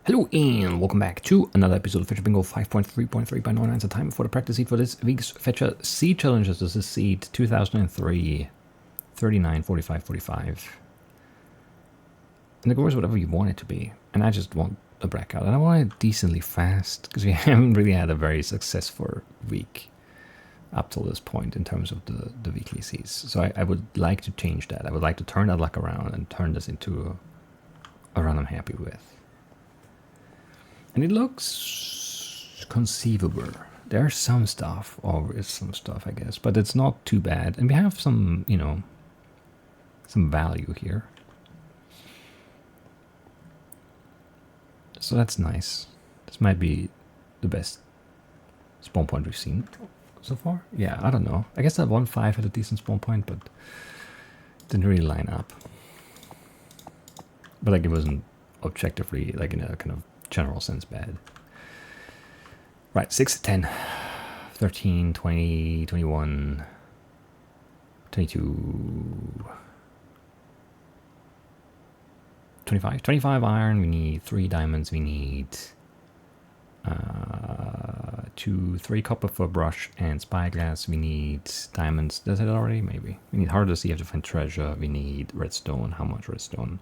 Hello and welcome back to another episode of Fetchr Bingo 5.3.3 by NeunEinser. Time for the practice seed for this week's Fetchr seed challenges. This is seed 2003, 39, 45, 45. And the goal is whatever you want it to be. And I just want a breakout. And I want it decently fast because we haven't really had a very successful week up till this point in terms of the weekly seeds. So I would like to change that. I would like to turn that luck around and turn this into a run I'm happy with. And it looks conceivable. There's some stuff, always some stuff, I guess, but it's not too bad. And we have some, you know, some value here. So that's nice. This might be the best spawn point we've seen so far. Yeah, I don't know. I guess that 1-5 had a decent spawn point, but didn't really line up. But like it wasn't objectively, like in a kind of general sense bad. Right, 6 to 10, 13, 20, 21, 22, 25. 25 iron, we need 3 diamonds, we need 3 copper for brush and spyglass, we need diamonds. Does it already? Maybe. We need harder to see, you have to find treasure, we need redstone. How much redstone?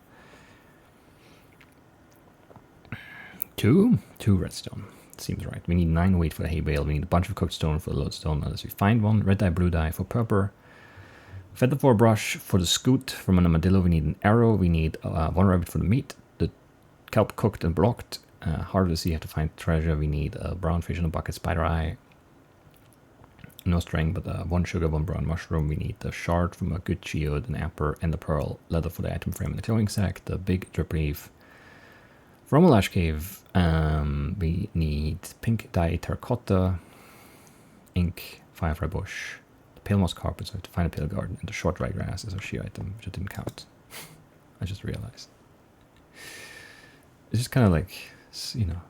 2 redstone. Seems right. We need 9 weight for the hay bale. We need a bunch of cooked stone for the lodestone unless we find one. Red dye, blue dye for purple. Feather for a brush for the scoot. From an armadillo we need an arrow. We need 1 rabbit for the meat. The kelp cooked and blocked. Harder to see, you have to find treasure. We need a brown fish in a bucket, spider eye. No string, but 1 sugar, 1 brown mushroom. We need the shard from a good geode, an amber, and the pearl. Leather for the item frame and the clothing sack. The big drip leaf. From a lash cave, we need pink dye terracotta, ink, firefly bush, the pale moss carpet, so I have to find a pale garden, and the short dry grass is a sheer item, which I didn't count. I just realized. It's just kind of like, you know,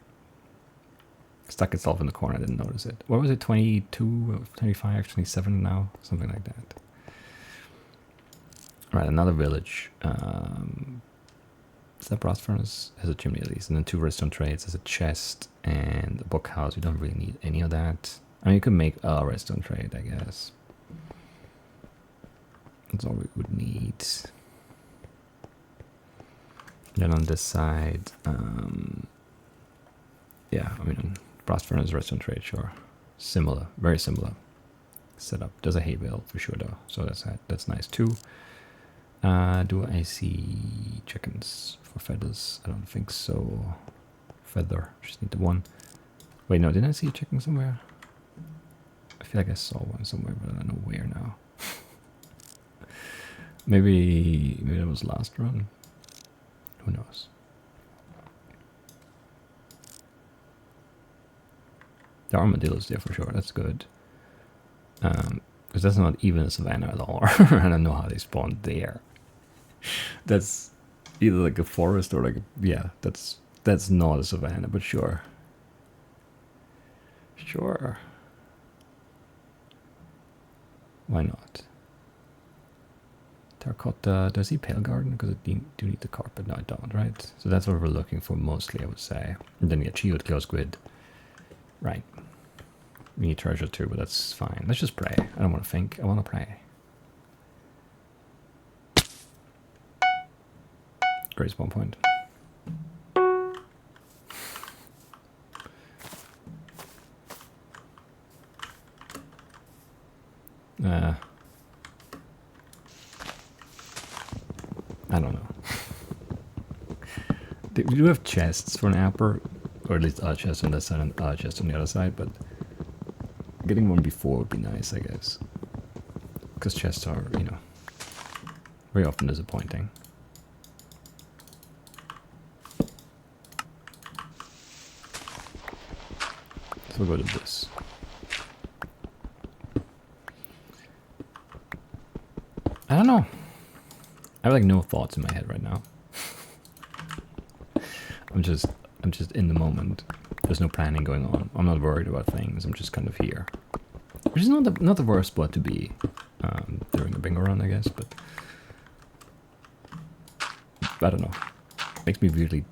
stuck itself in the corner, I didn't notice it. What was it, 22, 25, 27 now? Something like that. Right, another village. That brass furnace has a chimney at least, and then 2 redstone trades, has a chest and a book house. We don't really need any of that. I mean, you could make a redstone trade, I guess. That's all we would need. Then on this side, yeah, I mean, brass furnace, redstone trade, sure. Similar, very similar setup. There's a hay bale for sure, though, so that's nice too. Do I see chickens for feathers? I don't think so. Feather, just need the 1. Wait, no, didn't I see a chicken somewhere? I feel like I saw one somewhere, but I don't know where now. maybe that was last run. Who knows? The armadillo's there for sure, that's good. Because that's not even a savanna at all. I don't know how they spawned there. That's either like a forest or like yeah, that's not a savanna, but sure. Sure. Why not? Terracotta, does he pale garden? Because I do need the carpet. No, I don't, right? So that's what we're looking for mostly, I would say. And then yeah, geode, close squid. Right. We need treasure too, but that's fine. Let's just pray. I don't want to think, I want to pray. Great spawn point. I don't know. We do have chests for an amper, or at least a chest on this side and a chest on the other side, but getting one before would be nice, I guess. Because chests are, you know, very often disappointing. So we'll go to this. I don't know. I have like no thoughts in my head right now. I'm just in the moment. There's no planning going on. I'm not worried about things. I'm just kind of here, which is not the worst spot to be during a bingo run, I guess. But I don't know. Makes me weirdly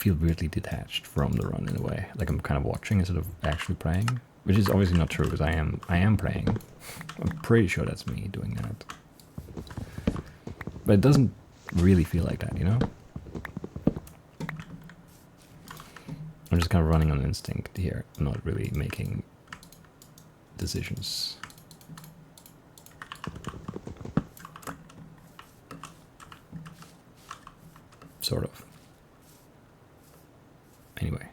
feel weirdly detached from the run in a way. Like I'm kind of watching instead of actually playing, which is obviously not true because I am playing. I'm pretty sure that's me doing that. But it doesn't really feel like that, you know? I'm just kind of running on instinct here, not really making decisions. Sort of. Anyway.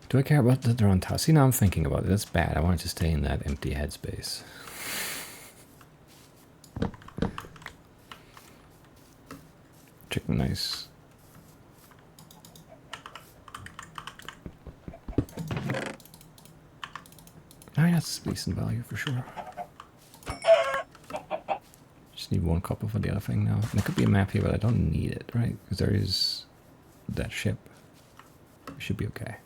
Do I care about the drone tower? See, now I'm thinking about it. That's bad. I wanted to stay in that empty headspace. Chicken nice. I mean, that's decent value for sure. Just need one copper for the other thing now. And there could be a map here, but I don't need it, right? Because there is that ship. It should be okay.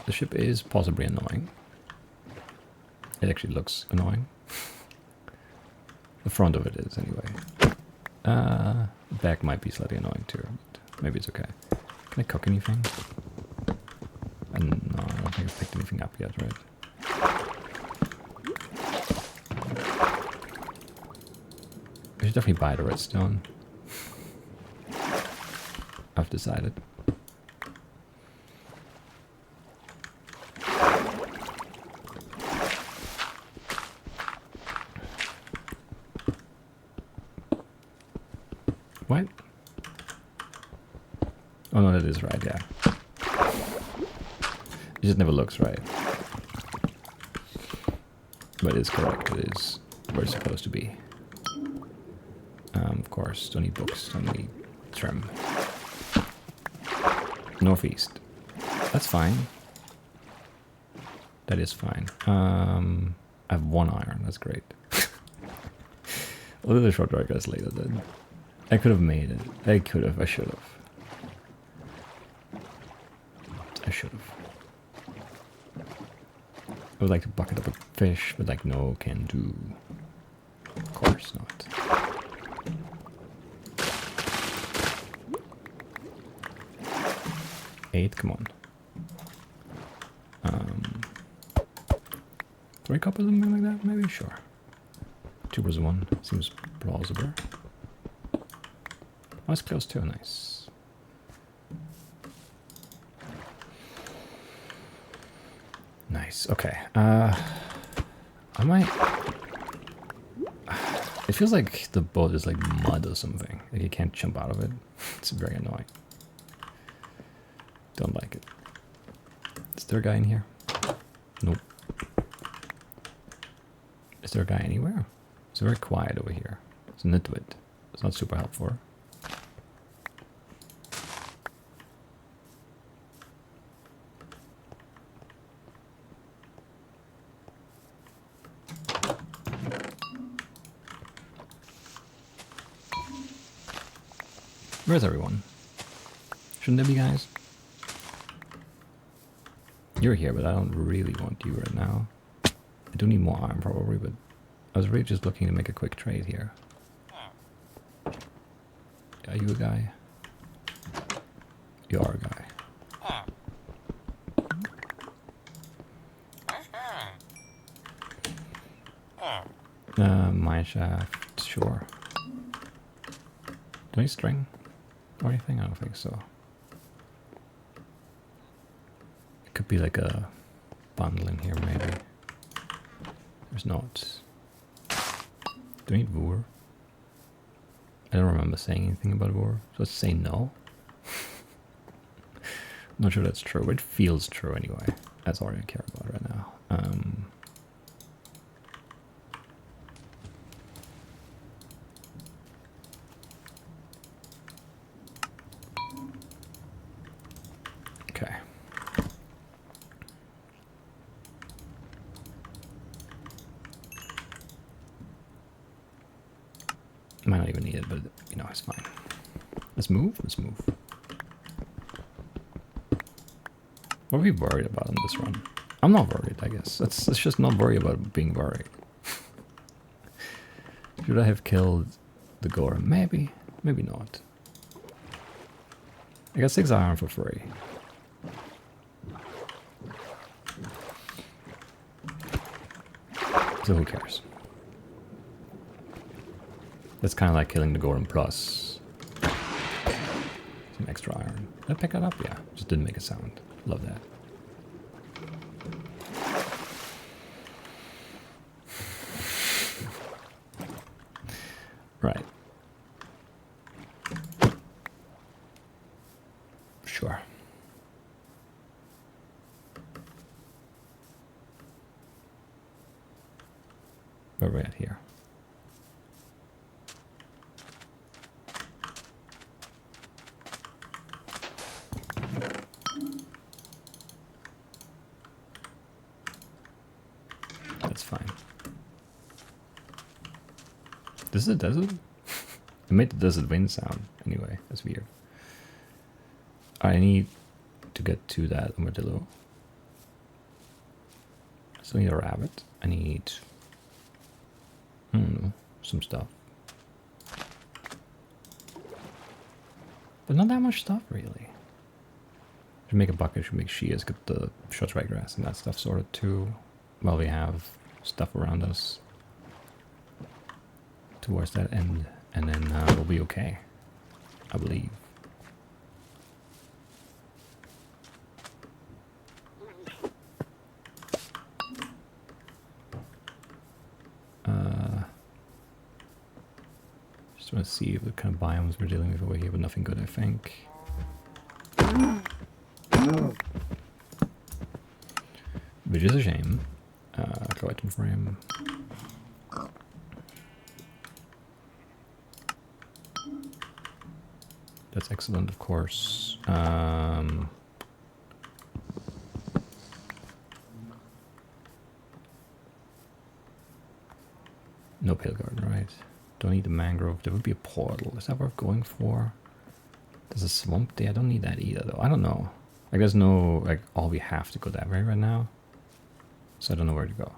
The ship is possibly annoying. It actually looks annoying. The front of it is, anyway. The back might be slightly annoying too, but maybe it's okay. Can I cook anything? No, I don't think I've picked anything up yet, right? I should definitely buy the redstone. I've decided. What? Oh no, that is right, yeah. It just never looks right. But it is correct, it is where it's supposed to be. Of course, don't need books, don't need trim. Northeast. That's fine. That is fine. I have 1 iron, that's great. A little short drag us later then. I could have made it. I could have, I should have. I should have. I would like to bucket up a fish, but like no can do. Of course not. Eight, come on. 3 coppers, something like that, maybe? Sure. 2 versus 1 seems plausible. Oh, it's close too, nice. Nice, okay. I might... It feels like the boat is like mud or something. Like you can't jump out of it. It's very annoying. Don't like it. Is there a guy in here? Nope. Is there a guy anywhere? It's very quiet over here. It's a nitwit. It's not super helpful. Where's everyone? Shouldn't there be guys? You're here, but I don't really want you right now. I do need more iron probably, but I was really just looking to make a quick trade here. Are you a guy? You are a guy. Mine shaft, sure. Do I need string or anything? I don't think so. It could be like a bundle in here, maybe. There's not. Do I need wool? I don't remember saying anything about wool, so let's say no. I'm not sure that's true, but it feels true anyway. That's all I care about right now. Okay. Might not even need it, but you know, it's fine. Let's move. Let's move. What are we worried about on this run? I'm not worried, I guess. Let's just not worry about being worried. Should I have killed the Gorm? Maybe. Maybe not. I got 6 iron for free. So who cares? That's kind of like killing the Gorm plus some extra iron. Did I pick that up? Yeah, just didn't make a sound. Love that. Right. Sure. Where are we at here? That's fine. This is a desert? I made the desert wind sound. Anyway, that's weird. I need to get to that armadillo. I still need a rabbit. I need... I don't know, some stuff. But not that much stuff, really. Should make a bucket, should make shears, get the short ryegrass and that stuff sorted too. While we have stuff around us towards that end. And then we'll be okay, I believe. Just want to see what kind of biomes we're dealing with over here, but nothing good, I think. Which is a shame. Go item frame. That's excellent, of course. No pale garden, right? Don't need the mangrove. There would be a portal. Is that worth going for? There's a swamp there. I don't need that either, though. I don't know. Like, there's no, like, oh, we have to go that way right now. So I don't know where to go.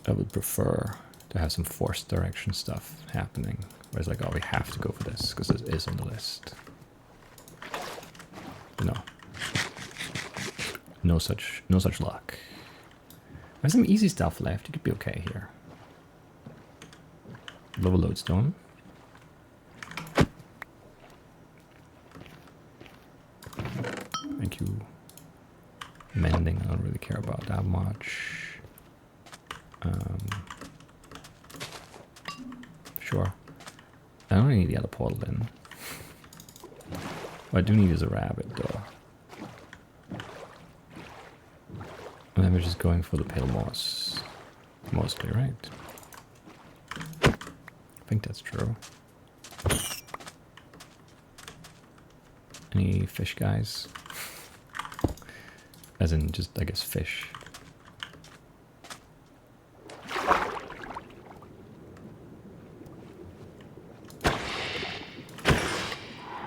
I would prefer to have some forced direction stuff happening. Where it's like, oh, we have to go for this because it is on the list. But no. No such luck. There's some easy stuff left. You could be okay here. Lower lodestone. Thank you. Mending, I don't really care about that much. Sure. I don't really need the other portal in. What I do need is a rabbit, though. And then we're just going for the pale moss. Mostly, right? I think that's true. Any fish guys? As in, just, I guess, fish.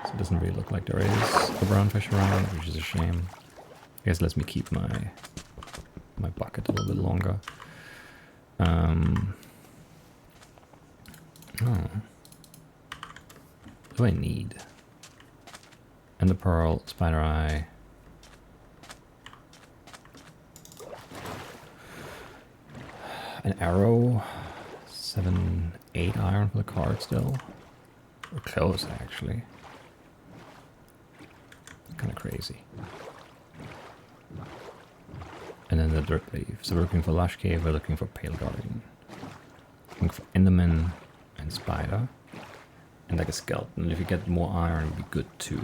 So it doesn't really look like there is a brown fish around, which is a shame. I guess it lets me keep my bucket a little bit longer. Oh. What do I need? Ender pearl, spider eye. An arrow. 7, 8 iron for the card still. We're close, actually. Kind of crazy. And then the dirt leaf. So we're looking for lush cave, we're looking for pale guardian. Looking for enderman and spider. And like a skeleton. If you get more iron, it would be good too.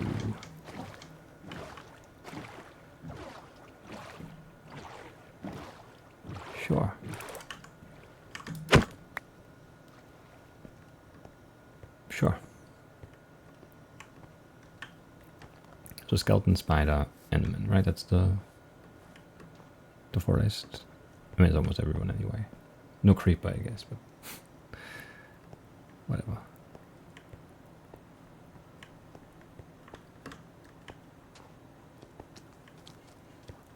Sure. Sure. So skeleton, spider, enderman, right? That's the forest. I mean, it's almost everyone anyway. No creeper, I guess, but whatever.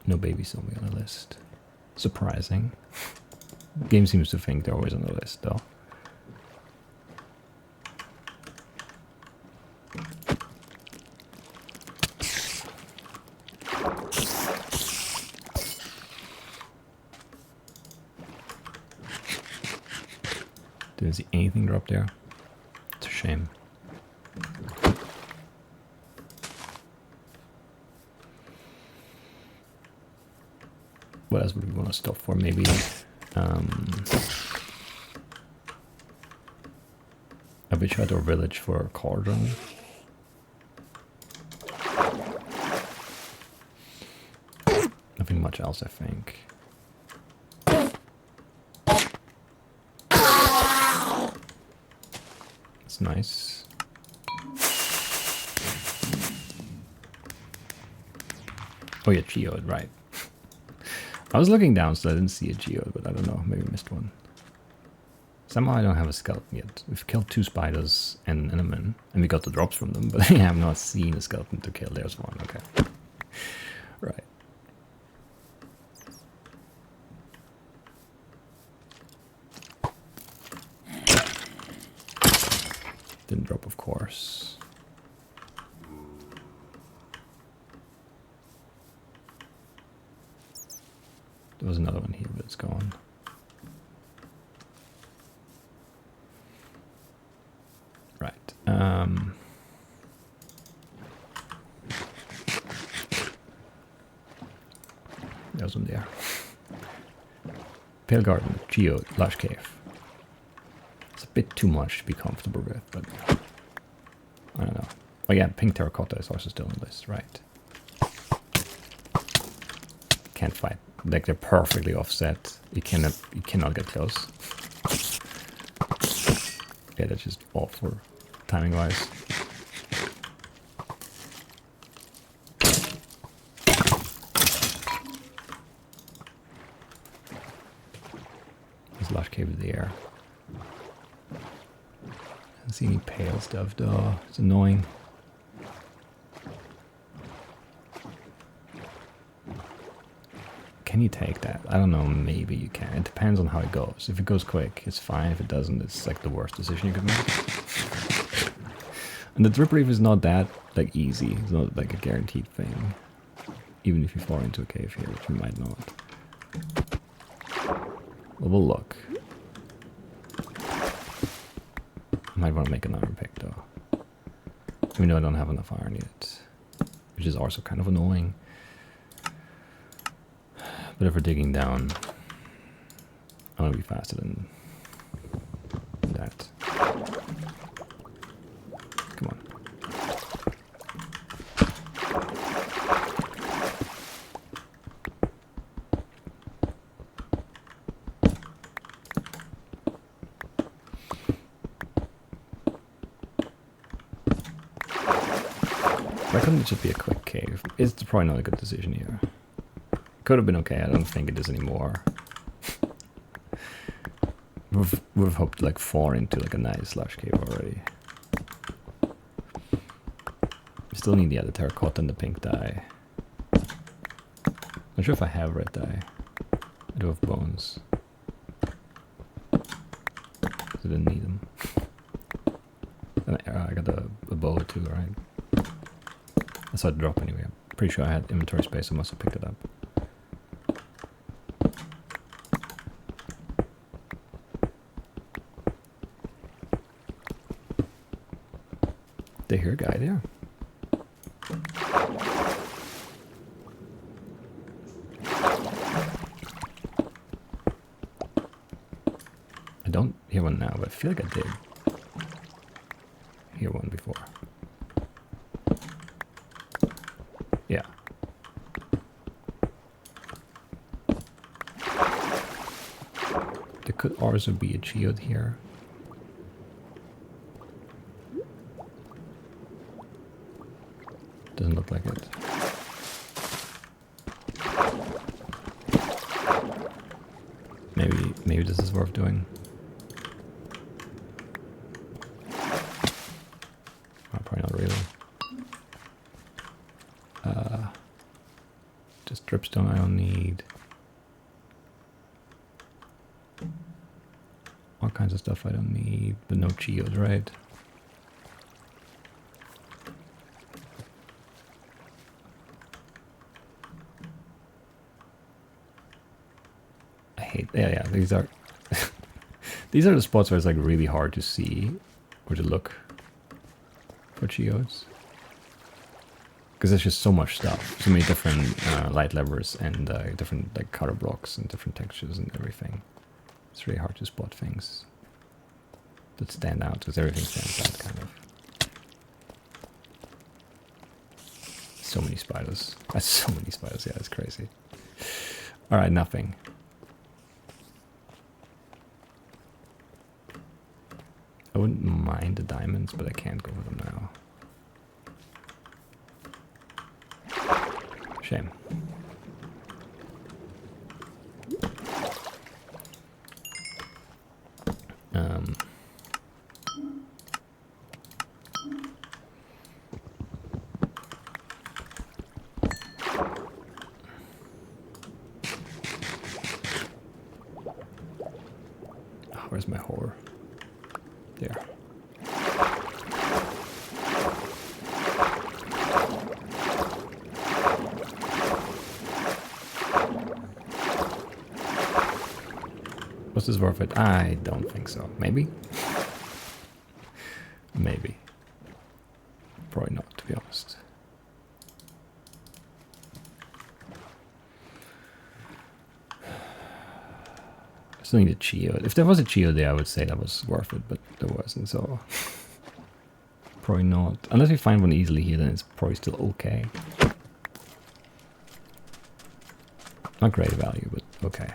No baby zombie on the list. Surprising. Game seems to think they're always on the list, though. Didn't see anything drop there. It's a shame. What else would we want to stop for? Maybe a witch or village for a cauldron. Nothing much else, I think. It's nice. Oh yeah, geode, right. I was looking down, so I didn't see a geode, but I don't know, maybe I missed one. Somehow I don't have a skeleton yet. We've killed 2 spiders and an enderman, and we got the drops from them, but I have not seen a skeleton to kill. There's one, okay. Right. Didn't drop, of course. There was another one here, but it's gone. Right. There's one there. Pale garden, geode, lush cave. It's a bit too much to be comfortable with, but I don't know. Oh yeah, pink terracotta is also still on the list, right? Can't fight. Like they're perfectly offset. You cannot get close. Yeah, that's just awful timing wise. There's lush cave there. I don't see any pale stuff though. It's annoying. Can you take that? I don't know, maybe you can. It depends on how it goes. If it goes quick, it's fine. If it doesn't, it's like the worst decision you could make. And the drip reef is not that like easy. It's not like a guaranteed thing. Even if you fall into a cave here, which you might not. Well, we'll look. I might want to make an iron pick though. Even though I don't have enough iron yet. Which is also kind of annoying. But if we're digging down, I want to be faster than that. Come on. I reckon it should be a quick cave. It's probably not a good decision here. Could have been okay. I don't think it is anymore. We've hoped to like fall into like a nice lush cave already. We still need the terracotta and the pink dye. Not sure if I have red dye. I do have bones. I didn't need them. And I got a bow too, right? I saw it drop anyway. I'm pretty sure I had inventory space. I must have picked it up. They hear a guy there. I don't hear one now, but I feel like I did hear one before. Yeah. There could also be a geode here. Doesn't look like it. Maybe this is worth doing. Oh, probably not really. Just dripstone I don't need. All kinds of stuff I don't need, but no geodes, right? I hate, yeah, these are, these are the spots where it's like really hard to see or to look for geodes. Because there's just so much stuff, so many different light levers and different like color blocks and different textures and everything. It's really hard to spot things that stand out, because everything stands out, kind of. So many spiders. That's so many spiders, yeah, it's crazy. Alright, nothing. I wouldn't mind the diamonds, but I can't go for them now. Shame. Where's my whore? There. Was this worth it? I don't think so. Maybe? Maybe. Probably not, to be honest. I still need a geode. If there was a geode there, I would say that was worth it, but there wasn't, so... Probably not. Unless we find one easily here, then it's probably still okay. Not great value, but okay.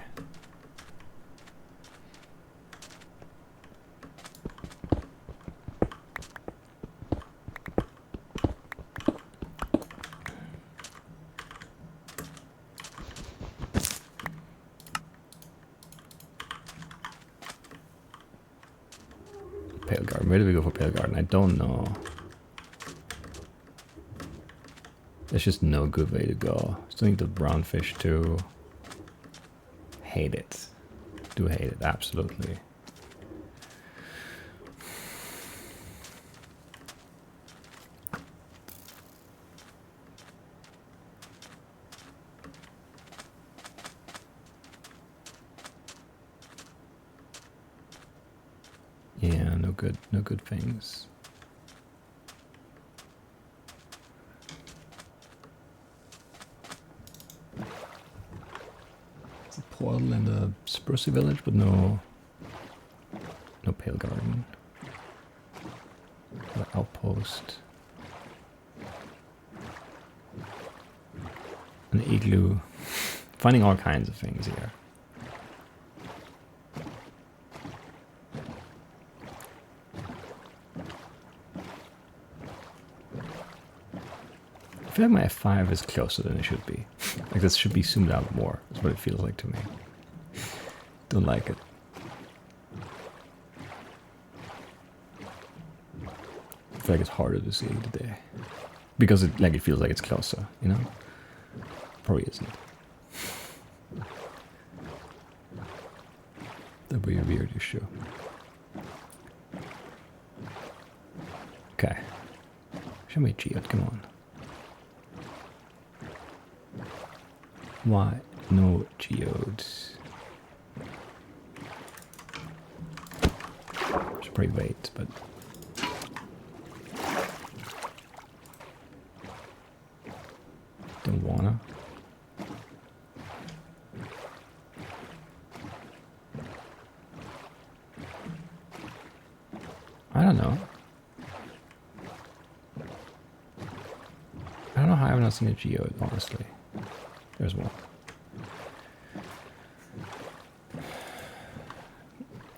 Pale Garden. Where do we go for Pale Garden? I don't know. There's just no good way to go. Still need the brown fish too. Hate it. Do hate it, absolutely. Yeah, no good things. It's a portal and a Spursy village, but no Pale Garden. The outpost. An igloo. Finding all kinds of things here. I feel like my F5 is closer than it should be. Like this should be zoomed out more. That's what it feels like to me. Don't like it. I feel like it's harder to see today. Because it feels like it's closer, you know? Probably isn't. That'd be a weird issue. Okay. Show me geode, come on. Why no geodes? Should probably wait, but don't wanna. I don't know. I don't know how I've not seen a geode, honestly. There's one.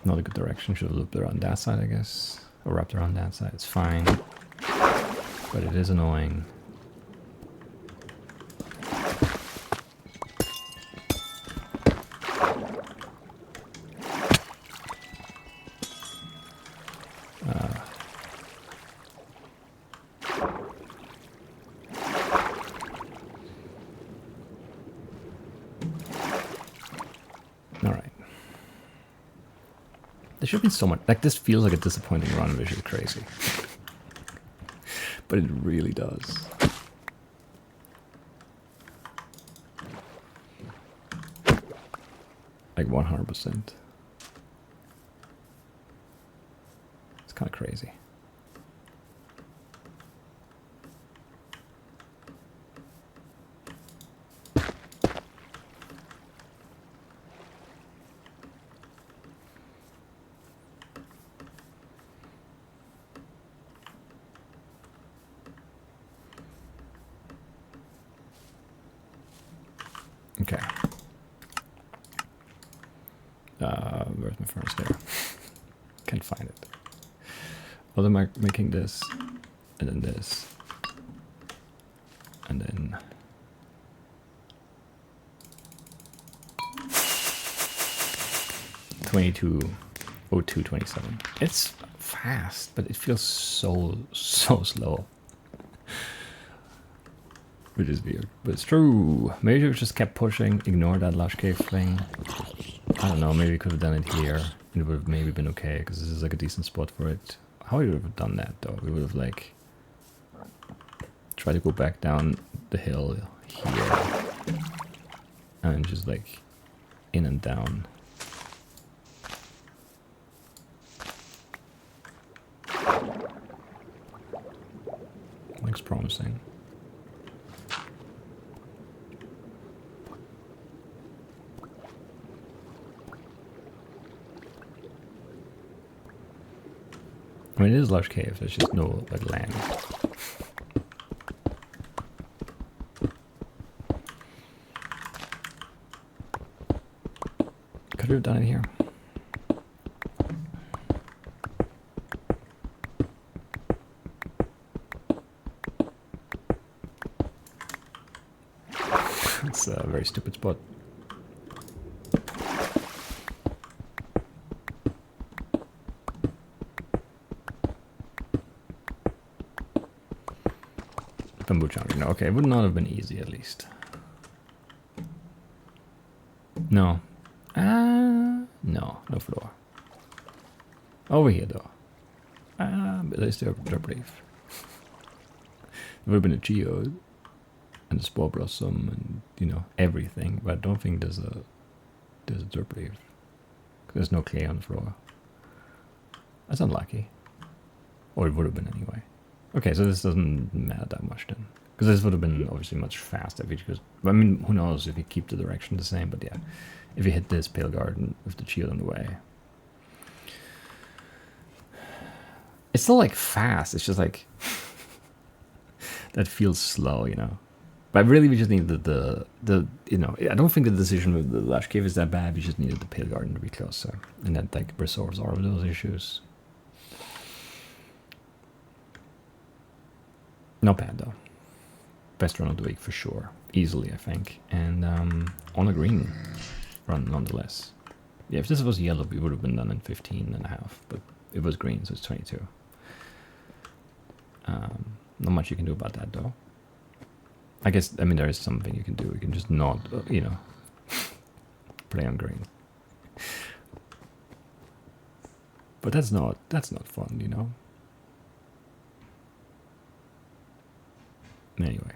Not a good direction. Should have looped around that side, I guess. Or wrapped around that side. It's fine. But it is annoying. Alright. There should be so much. Like, this feels like a disappointing run, which is crazy. But it really does. Like 100%. It's kind of crazy. Okay. Where's my furnace there? Can't find it. Well, I'm making this, and then this, and then (22:02:27). It's fast, but it feels so slow. Which is weird, but it's true. Maybe we just kept pushing, ignore that lush cave thing. I don't know, maybe we could have done it here. It would have maybe been okay, because this is like a decent spot for it. How would we have done that though? We would have like tried to go back down the hill here and just like in and down. Looks promising. I mean, it is a large cave, there's just no like land. Could we have done it here? It's a very stupid spot. Bamboo chunking. No, okay, it would not have been easy at least. No. No floor. Over here though. But there's still a drop reef. It would have been a geode and a spore blossom and, you know, everything, but I don't think there's a drop reef. There's no clay on the floor. That's unlucky. Or it would have been anyway. Okay, so this doesn't matter that much then. Because this would have been obviously much faster. Because, I mean, who knows if you keep the direction the same, but yeah. If you hit this pale garden with the shield on the way. It's still like fast, it's just like... that feels slow, you know. But really we just need the you know, I don't think the decision with the lush cave is that bad, we just needed the pale garden to be closer. And that like resolves all of those issues. Not bad though. Best run of the week for sure. Easily, I think. And on a green run nonetheless. Yeah, if this was yellow, we would have been done in 15.5. But it was green, so it's 22. Not much you can do about that though. I guess, I mean, there is something you can do. You can just not, you know, play on green. But that's not fun, you know. Anyway.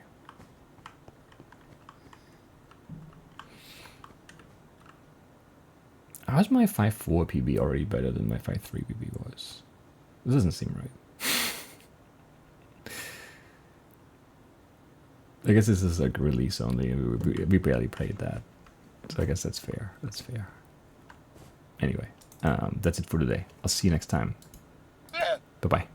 How's my 5.4 PB already better than my 5.3 PB was? This doesn't seem right. I guess this is like release only. We barely played that. So I guess that's fair. That's fair. Anyway, that's it for today. I'll see you next time. Bye-bye.